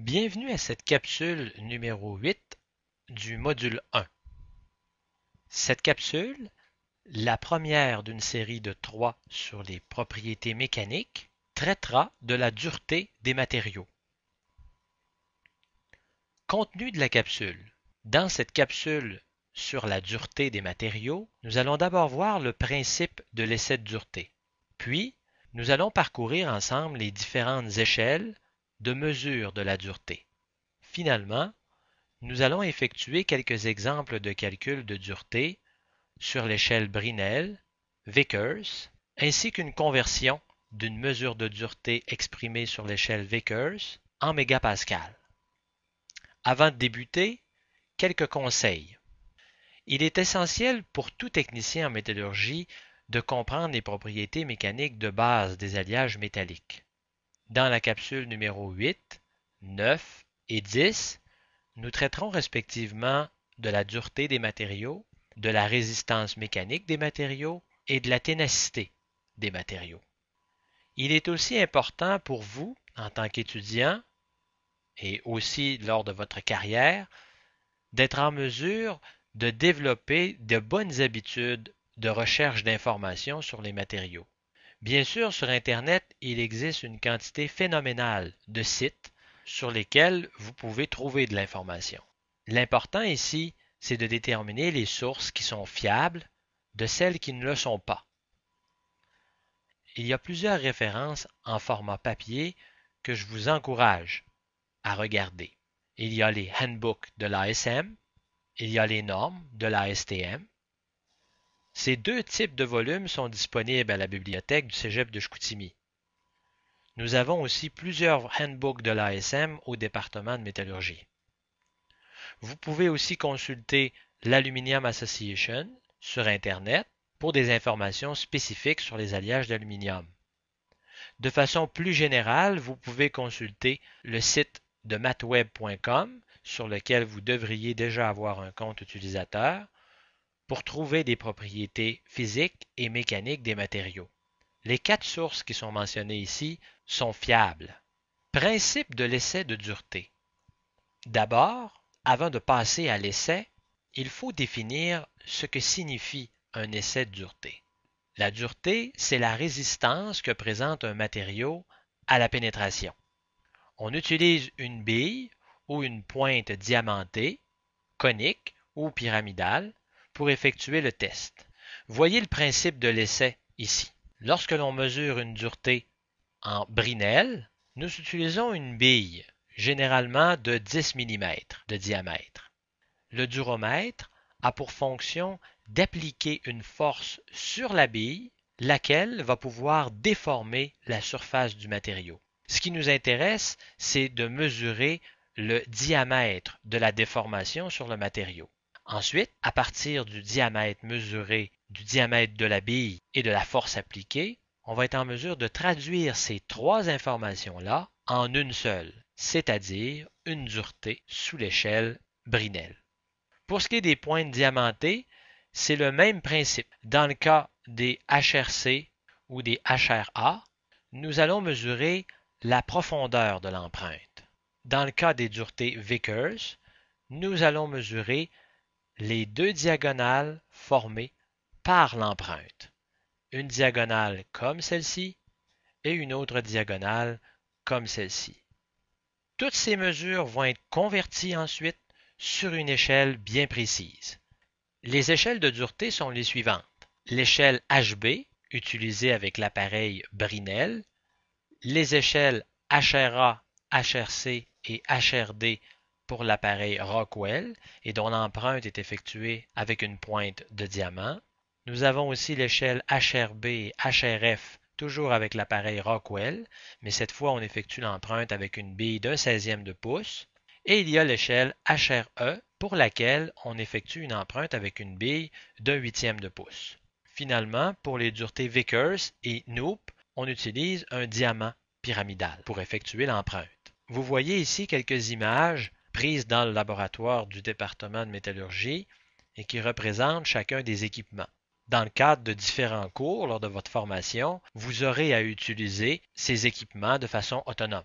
Bienvenue à cette capsule numéro 8 du module 1. Cette capsule, la première d'une série de 3 sur les propriétés mécaniques, traitera de la dureté des matériaux. Contenu de la capsule. Dans cette capsule sur la dureté des matériaux, nous allons d'abord voir le principe de l'essai de dureté. Puis, nous allons parcourir ensemble les différentes échelles de mesure de la dureté. Finalement, nous allons effectuer quelques exemples de calcul de dureté sur l'échelle Brinell, Vickers, ainsi qu'une conversion d'une mesure de dureté exprimée sur l'échelle Vickers en mégapascal. Avant de débuter, quelques conseils. Il est essentiel pour tout technicien en métallurgie de comprendre les propriétés mécaniques de base des alliages métalliques. Dans la capsule numéro 8, 9 et 10, nous traiterons respectivement de la dureté des matériaux, de la résistance mécanique des matériaux et de la ténacité des matériaux. Il est aussi important pour vous, en tant qu'étudiant, et aussi lors de votre carrière, d'être en mesure de développer de bonnes habitudes de recherche d'informations sur les matériaux. Bien sûr, sur Internet, il existe une quantité phénoménale de sites sur lesquels vous pouvez trouver de l'information. L'important ici, c'est de déterminer les sources qui sont fiables de celles qui ne le sont pas. Il y a plusieurs références en format papier que je vous encourage à regarder. Il y a les handbooks de l'ASM, il y a les normes de l'ASTM. Ces deux types de volumes sont disponibles à la bibliothèque du Cégep de Chicoutimi. Nous avons aussi plusieurs handbooks de l'ASM au département de métallurgie. Vous pouvez aussi consulter l'Aluminium Association sur Internet pour des informations spécifiques sur les alliages d'aluminium. De façon plus générale, vous pouvez consulter le site de mathweb.com sur lequel vous devriez déjà avoir un compte utilisateur pour trouver des propriétés physiques et mécaniques des matériaux. Les 4 sources qui sont mentionnées ici sont fiables. Principe de l'essai de dureté. D'abord, avant de passer à l'essai, il faut définir ce que signifie un essai de dureté. La dureté, c'est la résistance que présente un matériau à la pénétration. On utilise une bille ou une pointe diamantée, conique ou pyramidale pour effectuer le test. Voyez le principe de l'essai ici. Lorsque l'on mesure une dureté en Brinell, nous utilisons une bille, généralement de 10 mm de diamètre. Le duromètre a pour fonction d'appliquer une force sur la bille, laquelle va pouvoir déformer la surface du matériau. Ce qui nous intéresse, c'est de mesurer le diamètre de la déformation sur le matériau. Ensuite, à partir du diamètre mesuré, du diamètre de la bille et de la force appliquée, on va être en mesure de traduire ces 3 informations-là en une seule, c'est-à-dire une dureté sous l'échelle Brinell. Pour ce qui est des pointes diamantées, c'est le même principe. Dans le cas des HRC ou des HRA, nous allons mesurer la profondeur de l'empreinte. Dans le cas des duretés Vickers, nous allons mesurer les 2 diagonales formées par l'empreinte. Une diagonale comme celle-ci et une autre diagonale comme celle-ci. Toutes ces mesures vont être converties ensuite sur une échelle bien précise. Les échelles de dureté sont les suivantes. L'échelle HB, utilisée avec l'appareil Brinell, les échelles HRA, HRC et HRD pour l'appareil Rockwell et dont l'empreinte est effectuée avec une pointe de diamant. Nous avons aussi l'échelle HRB et HRF, toujours avec l'appareil Rockwell, mais cette fois on effectue l'empreinte avec une bille d'un 16e de pouce. Et il y a l'échelle HRE pour laquelle on effectue une empreinte avec une bille d'un 8e de pouce. Finalement, pour les duretés Vickers et Knoop, on utilise un diamant pyramidal pour effectuer l'empreinte. Vous voyez ici quelques images prises dans le laboratoire du département de métallurgie et qui représentent chacun des équipements. Dans le cadre de différents cours lors de votre formation, vous aurez à utiliser ces équipements de façon autonome.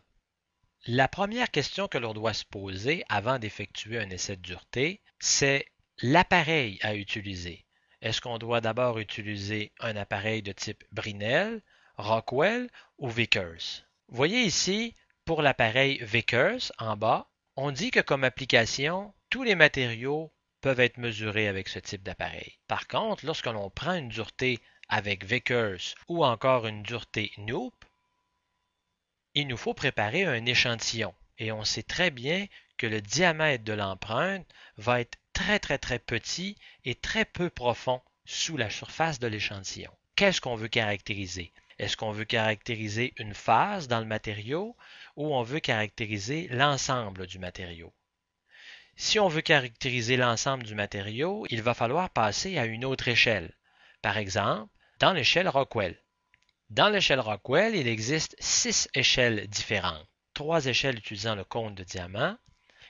La première question que l'on doit se poser avant d'effectuer un essai de dureté, c'est l'appareil à utiliser. Est-ce qu'on doit d'abord utiliser un appareil de type Brinell, Rockwell ou Vickers? Voyez ici, pour l'appareil Vickers en bas, on dit que comme application, tous les matériaux peuvent être mesurés avec ce type d'appareil. Par contre, lorsque l'on prend une dureté avec Vickers ou encore une dureté Knoop, il nous faut préparer un échantillon et on sait très bien que le diamètre de l'empreinte va être très petit et très peu profond sous la surface de l'échantillon. Qu'est-ce qu'on veut caractériser? Est-ce qu'on veut caractériser une phase dans le matériau ou on veut caractériser l'ensemble du matériau? Si on veut caractériser l'ensemble du matériau, il va falloir passer à une autre échelle. Par exemple, dans l'échelle Rockwell. Dans l'échelle Rockwell, il existe 6 échelles différentes. 3 échelles utilisant le cône de diamant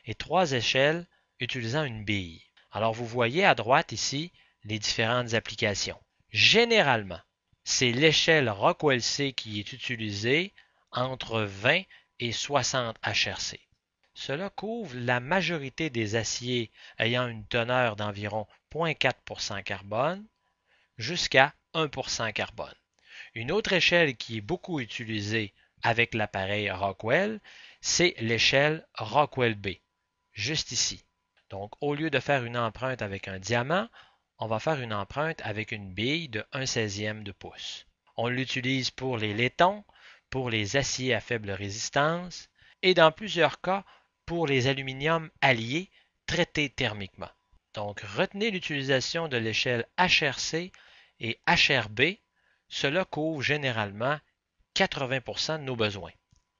et 3 échelles utilisant une bille. Alors vous voyez à droite ici les différentes applications. Généralement, c'est l'échelle Rockwell C qui est utilisée entre 20 et 60 HRC. Cela couvre la majorité des aciers ayant une teneur d'environ 0,4% carbone jusqu'à 1% carbone. Une autre échelle qui est beaucoup utilisée avec l'appareil Rockwell, c'est l'échelle Rockwell B, juste ici. Donc, au lieu de faire une empreinte avec un diamant, on va faire une empreinte avec une bille de 1/16e de pouce. On l'utilise pour les laietons, pour les aciers à faible résistance et dans plusieurs cas pour les aluminiums alliés traités thermiquement. Donc, retenez l'utilisation de l'échelle HRC et HRB. Cela couvre généralement 80% de nos besoins.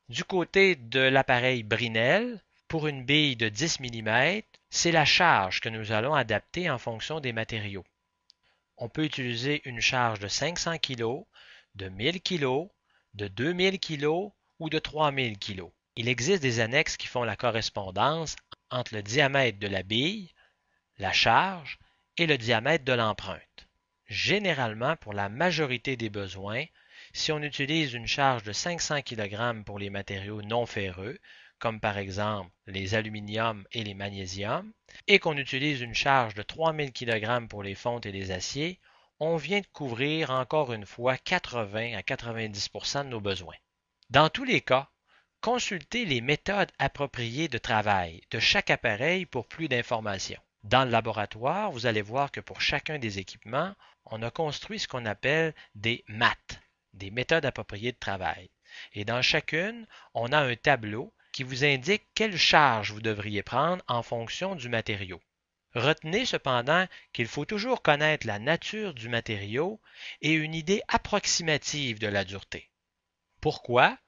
Du côté de l'appareil Brinell, pour une bille de 10 mm, c'est la charge que nous allons adapter en fonction des matériaux. On peut utiliser une charge de 500 kg, de 1000 kg, de 2000 kg ou de 3000 kg. Il existe des annexes qui font la correspondance entre le diamètre de la bille, la charge et le diamètre de l'empreinte. Généralement, pour la majorité des besoins, si on utilise une charge de 500 kg pour les matériaux non ferreux, comme par exemple les aluminiums et les magnésiums, et qu'on utilise une charge de 3000 kg pour les fontes et les aciers, on vient de couvrir encore une fois 80 à 90% de nos besoins. Dans tous les cas, consultez les méthodes appropriées de travail de chaque appareil pour plus d'informations. Dans le laboratoire, vous allez voir que pour chacun des équipements, on a construit ce qu'on appelle des MAT, des méthodes appropriées de travail. Et dans chacune, on a un tableau qui vous indique quelle charge vous devriez prendre en fonction du matériau. Retenez cependant qu'il faut toujours connaître la nature du matériau et une idée approximative de la dureté. Pourquoi?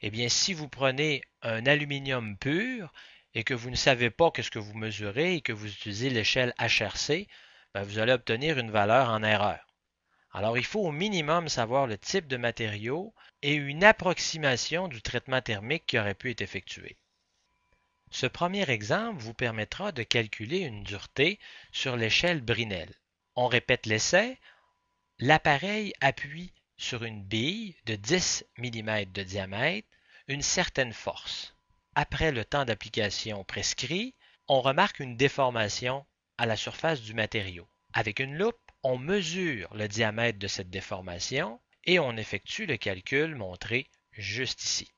Eh bien, si vous prenez un aluminium pur et que vous ne savez pas qu'est-ce que vous mesurez et que vous utilisez l'échelle HRC, vous allez obtenir une valeur en erreur. Alors, il faut au minimum savoir le type de matériau et une approximation du traitement thermique qui aurait pu être effectué. Ce premier exemple vous permettra de calculer une dureté sur l'échelle Brinell. On répète l'essai. L'appareil appuie sur une bille de 10 mm de diamètre une certaine force. Après le temps d'application prescrit, on remarque une déformation à la surface du matériau. Avec une loupe, on mesure le diamètre de cette déformation et on effectue le calcul montré juste ici.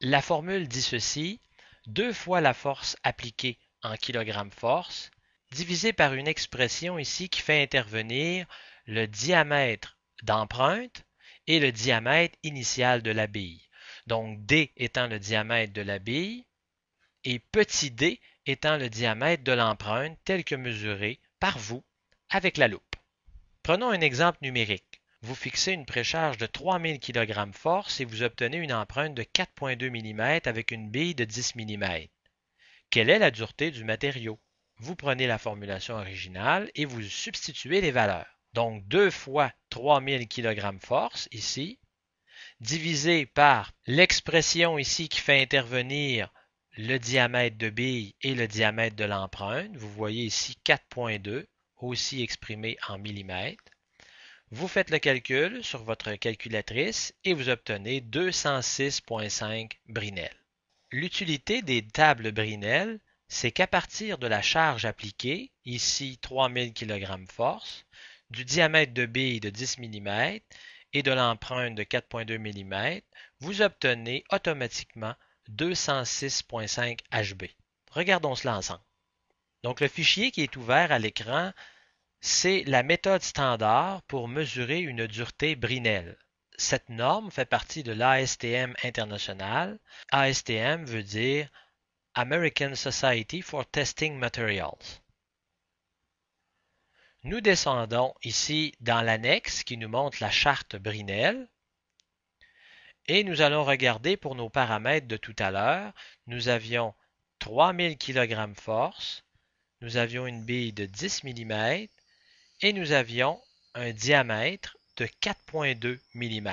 La formule dit ceci: 2 fois la force appliquée en kg force, divisé par une expression ici qui fait intervenir le diamètre d'empreinte et le diamètre initial de la bille. Donc D étant le diamètre de la bille et petit d étant le diamètre de l'empreinte tel que mesuré par vous avec la loupe. Prenons un exemple numérique. Vous fixez une précharge de 3000 kg force et vous obtenez une empreinte de 4,2 mm avec une bille de 10 mm. Quelle est la dureté du matériau? Vous prenez la formulation originale et vous substituez les valeurs. Donc 2 fois 3000 kg force ici, divisé par l'expression ici qui fait intervenir le diamètre de bille et le diamètre de l'empreinte. Vous voyez ici 4,2, aussi exprimé en millimètres. Vous faites le calcul sur votre calculatrice et vous obtenez 206,5 Brinell. L'utilité des tables Brinell, c'est qu'à partir de la charge appliquée, ici 3000 kg force, du diamètre de bille de 10 mm et de l'empreinte de 4,2 mm, vous obtenez automatiquement 206,5 HB. Regardons cela ensemble. Donc le fichier qui est ouvert à l'écran, c'est la méthode standard pour mesurer une dureté Brinell. Cette norme fait partie de l'ASTM international. ASTM veut dire American Society for Testing Materials. Nous descendons ici dans l'annexe qui nous montre la charte Brinell et nous allons regarder pour nos paramètres de tout à l'heure. Nous avions 3000 kg force, nous avions une bille de 10 mm et nous avions un diamètre de 4,2 mm.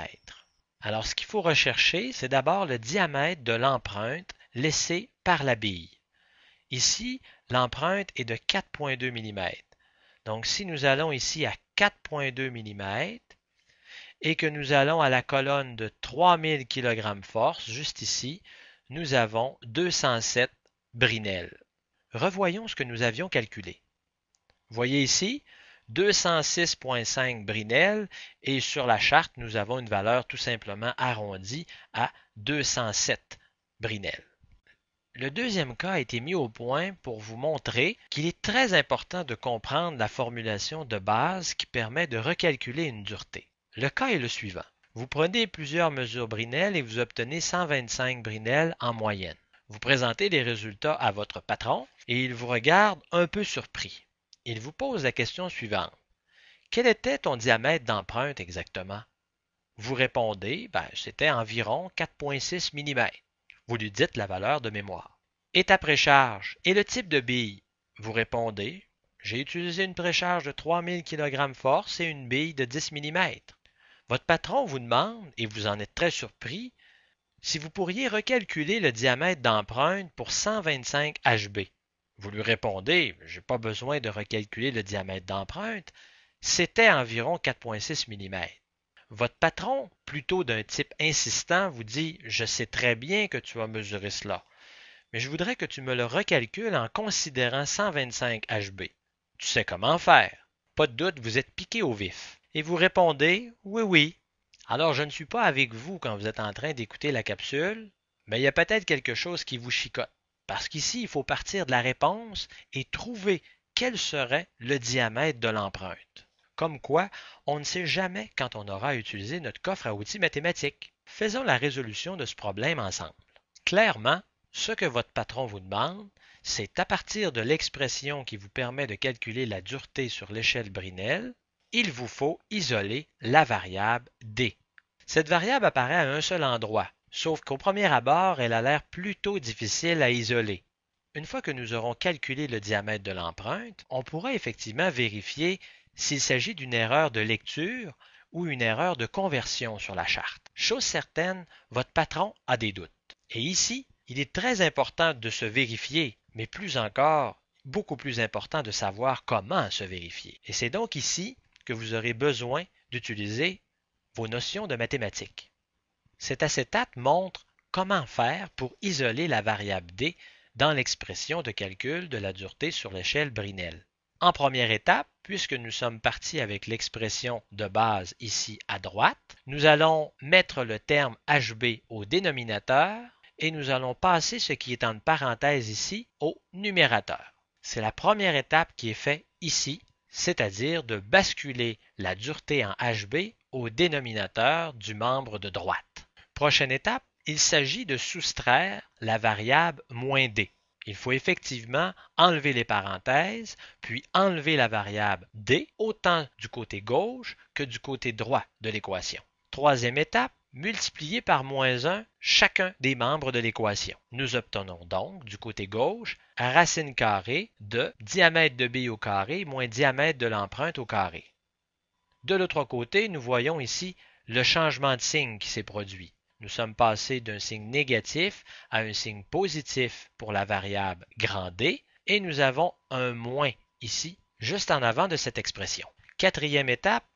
Alors, ce qu'il faut rechercher, c'est d'abord le diamètre de l'empreinte laissée par la bille. Ici, l'empreinte est de 4,2 mm. Donc, si nous allons ici à 4,2 mm et que nous allons à la colonne de 3000 kg force, juste ici, nous avons 207 Brinell. Revoyons ce que nous avions calculé. Voyez ici, 206,5 Brinell et sur la charte, nous avons une valeur tout simplement arrondie à 207 Brinell. Le deuxième cas a été mis au point pour vous montrer qu'il est très important de comprendre la formulation de base qui permet de recalculer une dureté. Le cas est le suivant. Vous prenez plusieurs mesures Brinell et vous obtenez 125 Brinell en moyenne. Vous présentez les résultats à votre patron et il vous regarde un peu surpris. Il vous pose la question suivante. Quel était ton diamètre d'empreinte exactement? Vous répondez, c'était environ 4,6 mm. Vous lui dites la valeur de mémoire. Et ta précharge et le type de bille? Vous répondez, j'ai utilisé une précharge de 3000 kg force et une bille de 10 mm. Votre patron vous demande, et vous en êtes très surpris, si vous pourriez recalculer le diamètre d'empreinte pour 125 HB. Vous lui répondez, je n'ai pas besoin de recalculer le diamètre d'empreinte, c'était environ 4,6 mm. Votre patron, plutôt d'un type insistant, vous dit, je sais très bien que tu as mesuré cela, mais je voudrais que tu me le recalcules en considérant 125 HB. Tu sais comment faire. Pas de doute, vous êtes piqué au vif. Et vous répondez, oui, oui. Alors je ne suis pas avec vous quand vous êtes en train d'écouter la capsule, mais il y a peut-être quelque chose qui vous chicote. Parce qu'ici, il faut partir de la réponse et trouver quel serait le diamètre de l'empreinte. Comme quoi, on ne sait jamais quand on aura utilisé notre coffre à outils mathématiques. Faisons la résolution de ce problème ensemble. Clairement, ce que votre patron vous demande, c'est à partir de l'expression qui vous permet de calculer la dureté sur l'échelle Brinell, il vous faut isoler la variable D. Cette variable apparaît à un seul endroit, sauf qu'au premier abord, elle a l'air plutôt difficile à isoler. Une fois que nous aurons calculé le diamètre de l'empreinte, on pourra effectivement vérifier s'il s'agit d'une erreur de lecture ou une erreur de conversion sur la charte. Chose certaine, votre patron a des doutes. Et ici, il est très important de se vérifier, mais plus encore, beaucoup plus important de savoir comment se vérifier. Et c'est donc ici que vous aurez besoin d'utiliser vos notions de mathématiques. Cet acétate montre comment faire pour isoler la variable D dans l'expression de calcul de la dureté sur l'échelle Brinell. En première étape, puisque nous sommes partis avec l'expression de base ici à droite, nous allons mettre le terme HB au dénominateur et nous allons passer ce qui est en parenthèse ici au numérateur. C'est la première étape qui est faite ici, c'est-à-dire de basculer la dureté en HB au dénominateur du membre de droite. Prochaine étape, il s'agit de soustraire la variable -D. Il faut effectivement enlever les parenthèses, puis enlever la variable D, autant du côté gauche que du côté droit de l'équation. Troisième étape, multiplier par -1 chacun des membres de l'équation. Nous obtenons donc, du côté gauche, racine carrée de diamètre de bille au carré moins diamètre de l'empreinte au carré. De l'autre côté, nous voyons ici le changement de signe qui s'est produit. Nous sommes passés d'un signe négatif à un signe positif pour la variable grand D et nous avons un moins ici, juste en avant de cette expression. Quatrième étape,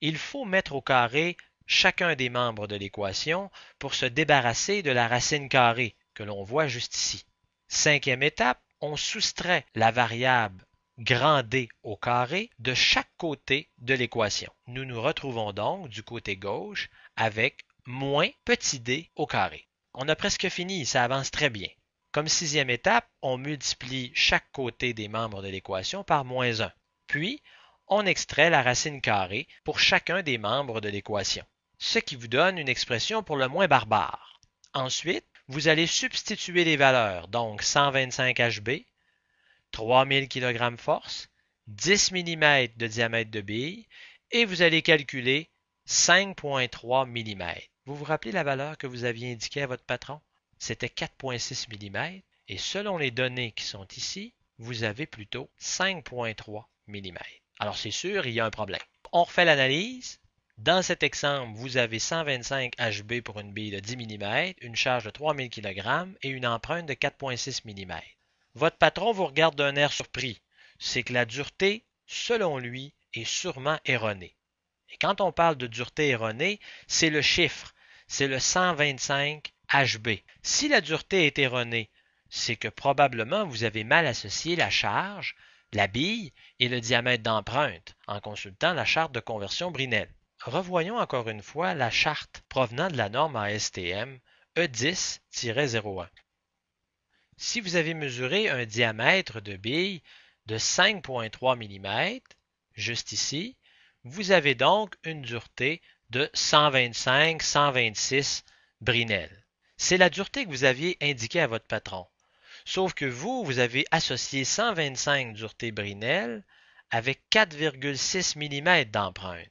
il faut mettre au carré chacun des membres de l'équation pour se débarrasser de la racine carrée que l'on voit juste ici. Cinquième étape, on soustrait la variable grand D au carré de chaque côté de l'équation. Nous nous retrouvons donc du côté gauche avec moins petit d au carré. On a presque fini, ça avance très bien. Comme sixième étape, on multiplie chaque côté des membres de l'équation par moins 1. Puis, on extrait la racine carrée pour chacun des membres de l'équation, ce qui vous donne une expression pour le moins barbare. Ensuite, vous allez substituer les valeurs, donc 125 HB, 3000 kg force, 10 mm de diamètre de bille, et vous allez calculer 5,3 mm. Vous vous rappelez la valeur que vous aviez indiquée à votre patron? C'était 4,6 mm, et selon les données qui sont ici, vous avez plutôt 5,3 mm. Alors c'est sûr, il y a un problème. On refait l'analyse. Dans cet exemple, vous avez 125 HB pour une bille de 10 mm, une charge de 3000 kg et une empreinte de 4,6 mm. Votre patron vous regarde d'un air surpris. C'est que la dureté, selon lui, est sûrement erronée. Et quand on parle de dureté erronée, c'est le chiffre, c'est le 125 HB. Si la dureté est erronée, c'est que probablement vous avez mal associé la charge, la bille et le diamètre d'empreinte en consultant la charte de conversion Brinell. Revoyons encore une fois la charte provenant de la norme ASTM E10-01. Si vous avez mesuré un diamètre de bille de 5,3 mm, juste ici, vous avez donc une dureté de 125-126 Brinell. C'est la dureté que vous aviez indiquée à votre patron. Sauf que vous avez associé 125 dureté Brinell avec 4,6 mm d'empreinte.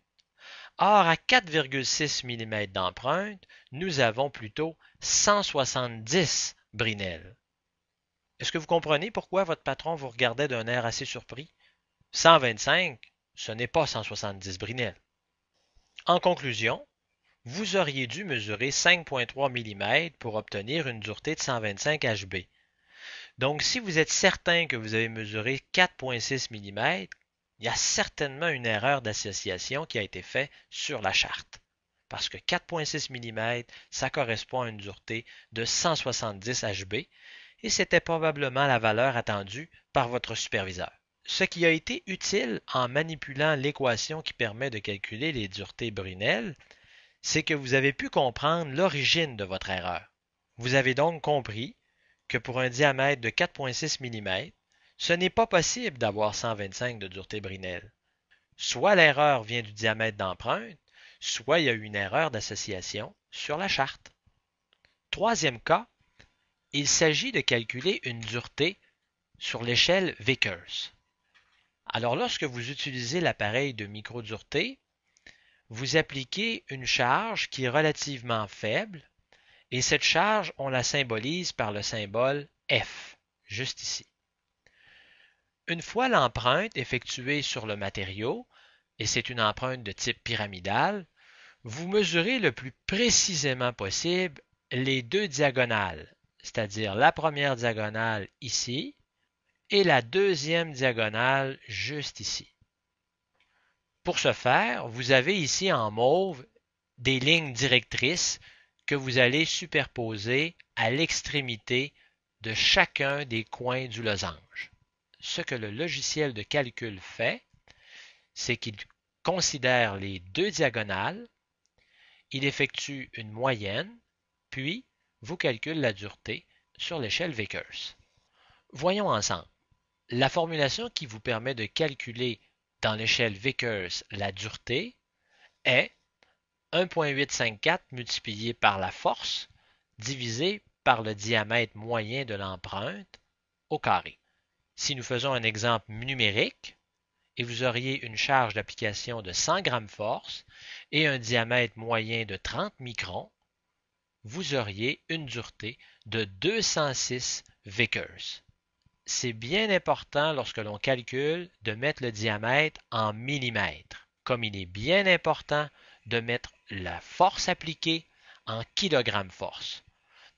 Or, à 4,6 mm d'empreinte, nous avons plutôt 170 Brinell. Est-ce que vous comprenez pourquoi votre patron vous regardait d'un air assez surpris? 125, ce n'est pas 170 Brinell. En conclusion, vous auriez dû mesurer 5,3 mm pour obtenir une dureté de 125 HB. Donc, si vous êtes certain que vous avez mesuré 4,6 mm, il y a certainement une erreur d'association qui a été faite sur la charte. Parce que 4,6 mm, ça correspond à une dureté de 170 HB et c'était probablement la valeur attendue par votre superviseur. Ce qui a été utile en manipulant l'équation qui permet de calculer les duretés Brinell, c'est que vous avez pu comprendre l'origine de votre erreur. Vous avez donc compris que pour un diamètre de 4,6 mm, ce n'est pas possible d'avoir 125 de dureté Brinell. Soit l'erreur vient du diamètre d'empreinte, soit il y a eu une erreur d'association sur la charte. Troisième cas, il s'agit de calculer une dureté sur l'échelle Vickers. Alors lorsque vous utilisez l'appareil de microdureté, vous appliquez une charge qui est relativement faible et cette charge, on la symbolise par le symbole F, juste ici. Une fois l'empreinte effectuée sur le matériau, et c'est une empreinte de type pyramidal, vous mesurez le plus précisément possible les deux diagonales, c'est-à-dire la première diagonale ici et la deuxième diagonale juste ici. Pour ce faire, vous avez ici en mauve des lignes directrices que vous allez superposer à l'extrémité de chacun des coins du losange. Ce que le logiciel de calcul fait, c'est qu'il considère les deux diagonales, il effectue une moyenne, puis vous calcule la dureté sur l'échelle Vickers. Voyons ensemble. La formulation qui vous permet de calculer dans l'échelle Vickers la dureté est 1,854 multiplié par la force divisé par le diamètre moyen de l'empreinte au carré. Si nous faisons un exemple numérique, et vous auriez une charge d'application de 100 g force et un diamètre moyen de 30 microns, vous auriez une dureté de 206 Vickers. C'est bien important lorsque l'on calcule de mettre le diamètre en millimètres, comme il est bien important de mettre la force appliquée en kilogrammes force.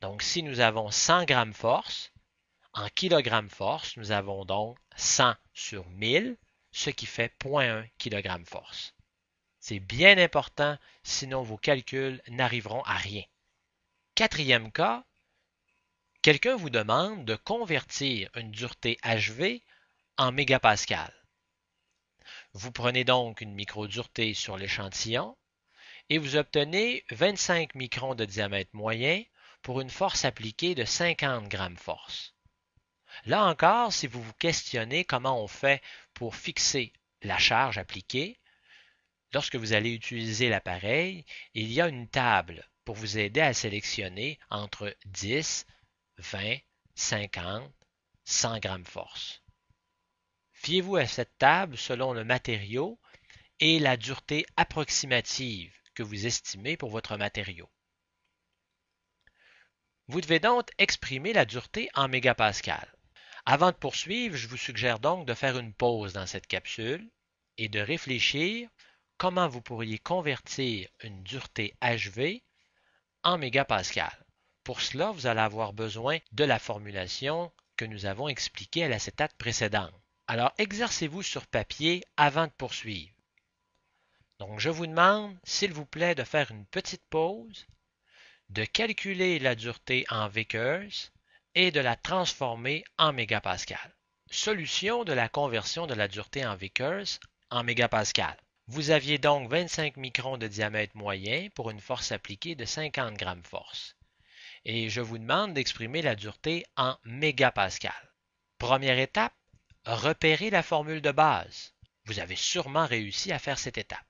Donc, si nous avons 100 g force, en kilogrammes force, nous avons donc 100 sur 1000, ce qui fait 0,1 kg force. C'est bien important, sinon vos calculs n'arriveront à rien. Quatrième cas, quelqu'un vous demande de convertir une dureté HV en mégapascal. Vous prenez donc une microdureté sur l'échantillon et vous obtenez 25 microns de diamètre moyen pour une force appliquée de 50 grammes force. Là encore, si vous vous questionnez comment on fait pour fixer la charge appliquée, lorsque vous allez utiliser l'appareil, il y a une table pour vous aider à sélectionner entre 10, 20, 50, 100 grammes force. Fiez-vous à cette table selon le matériau et la dureté approximative que vous estimez pour votre matériau. Vous devez donc exprimer la dureté en mégapascal. Avant de poursuivre, je vous suggère donc de faire une pause dans cette capsule et de réfléchir comment vous pourriez convertir une dureté HV en mégapascal. Pour cela, vous allez avoir besoin de la formulation que nous avons expliquée à l'acétate précédente. Alors, exercez-vous sur papier avant de poursuivre. Donc, je vous demande, s'il vous plaît, de faire une petite pause, de calculer la dureté en Vickers et de la transformer en mégapascal. Solution de la conversion de la dureté en Vickers en mégapascal. Vous aviez donc 25 microns de diamètre moyen pour une force appliquée de 50 grammes force. Et je vous demande d'exprimer la dureté en mégapascal. Première étape, repérez la formule de base. Vous avez sûrement réussi à faire cette étape.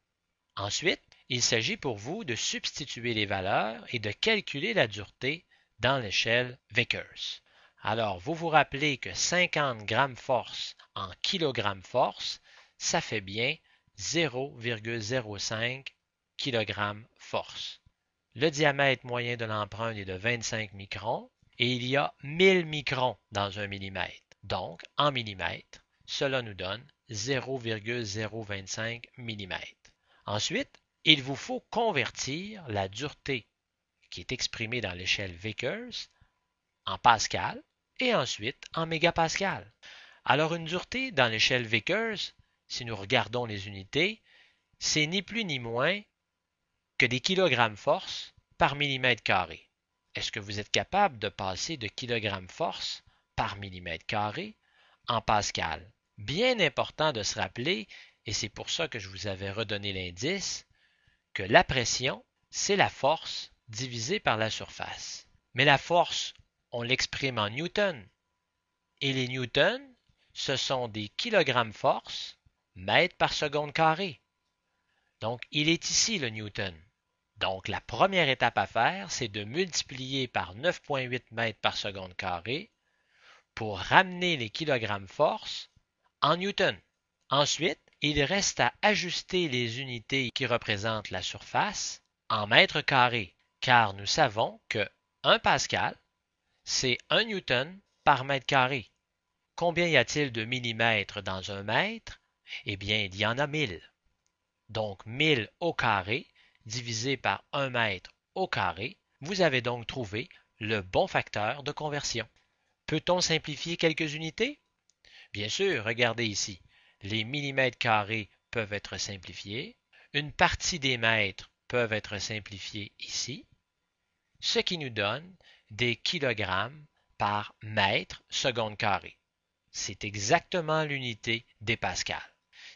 Ensuite, il s'agit pour vous de substituer les valeurs et de calculer la dureté dans l'échelle Vickers. Alors, vous vous rappelez que 50 grammes force en kilogrammes force, ça fait bien 0,05 kg force. Le diamètre moyen de l'empreinte est de 25 microns et il y a 1000 microns dans un millimètre. Donc, en millimètres, cela nous donne 0,025 mm. Ensuite, il vous faut convertir la dureté qui est exprimée dans l'échelle Vickers en pascal et ensuite en mégapascal. Alors une dureté dans l'échelle Vickers, si nous regardons les unités, c'est ni plus ni moins que des kilogrammes force par millimètre carré. Est-ce que vous êtes capable de passer de kilogrammes force par millimètre carré en pascal? Bien important de se rappeler, et c'est pour ça que je vous avais redonné l'indice, que la pression, c'est la force divisée par la surface. Mais la force, on l'exprime en newtons. Et les newtons, ce sont des kilogrammes force, mètres par seconde carré. Donc, il est ici le newton. Donc, la première étape à faire, c'est de multiplier par 9,8 mètres par seconde carré pour ramener les kilogrammes force en newton. Ensuite, il reste à ajuster les unités qui représentent la surface en mètres carrés, car nous savons que 1 pascal, c'est 1 newton par mètre carré. Combien y a-t-il de millimètres dans un mètre? Eh bien, il y en a 1000. Donc, 1000 au carré divisé par 1 mètre au carré, vous avez donc trouvé le bon facteur de conversion. Peut-on simplifier quelques unités? Bien sûr, regardez ici. Les millimètres carrés peuvent être simplifiés. Une partie des mètres peuvent être simplifiés ici, ce qui nous donne des kilogrammes par mètre seconde carré. C'est exactement l'unité des pascals.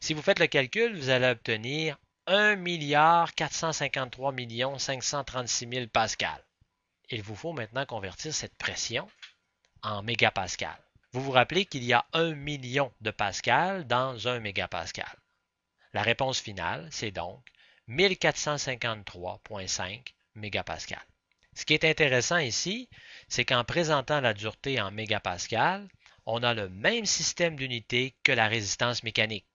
Si vous faites le calcul, vous allez obtenir 1 453 536 000 pascals. Il vous faut maintenant convertir cette pression en mégapascal. Vous vous rappelez qu'il y a 1 million de pascal dans 1 mégapascal. La réponse finale, c'est donc 1453,5 mégapascal. Ce qui est intéressant ici, c'est qu'en présentant la dureté en mégapascal, on a le même système d'unités que la résistance mécanique.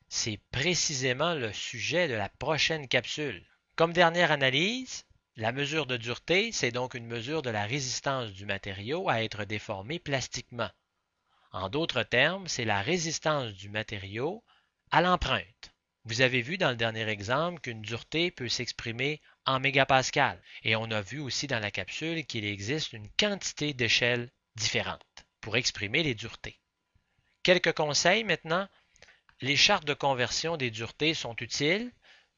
C'est précisément le sujet de la prochaine capsule. Comme dernière analyse, la mesure de dureté, c'est donc une mesure de la résistance du matériau à être déformé plastiquement. En d'autres termes, c'est la résistance du matériau à l'empreinte. Vous avez vu dans le dernier exemple qu'une dureté peut s'exprimer en mégapascal. Et on a vu aussi dans la capsule qu'il existe une quantité d'échelles différentes pour exprimer les duretés. Quelques conseils maintenant. Les chartes de conversion des duretés sont utiles,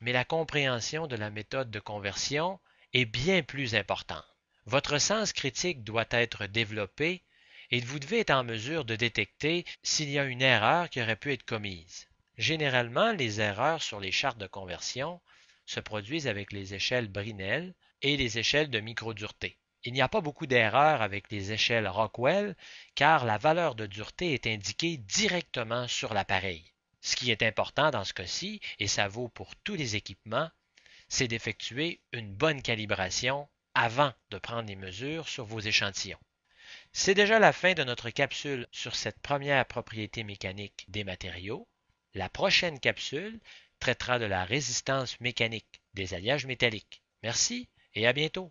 mais la compréhension de la méthode de conversion est bien plus importante. Votre sens critique doit être développé et vous devez être en mesure de détecter s'il y a une erreur qui aurait pu être commise. Généralement, les erreurs sur les chartes de conversion se produisent avec les échelles Brinell et les échelles de microdureté. Il n'y a pas beaucoup d'erreurs avec les échelles Rockwell car la valeur de dureté est indiquée directement sur l'appareil. Ce qui est important dans ce cas-ci, et ça vaut pour tous les équipements, c'est d'effectuer une bonne calibration avant de prendre les mesures sur vos échantillons. C'est déjà la fin de notre capsule sur cette première propriété mécanique des matériaux. La prochaine capsule traitera de la résistance mécanique des alliages métalliques. Merci et à bientôt.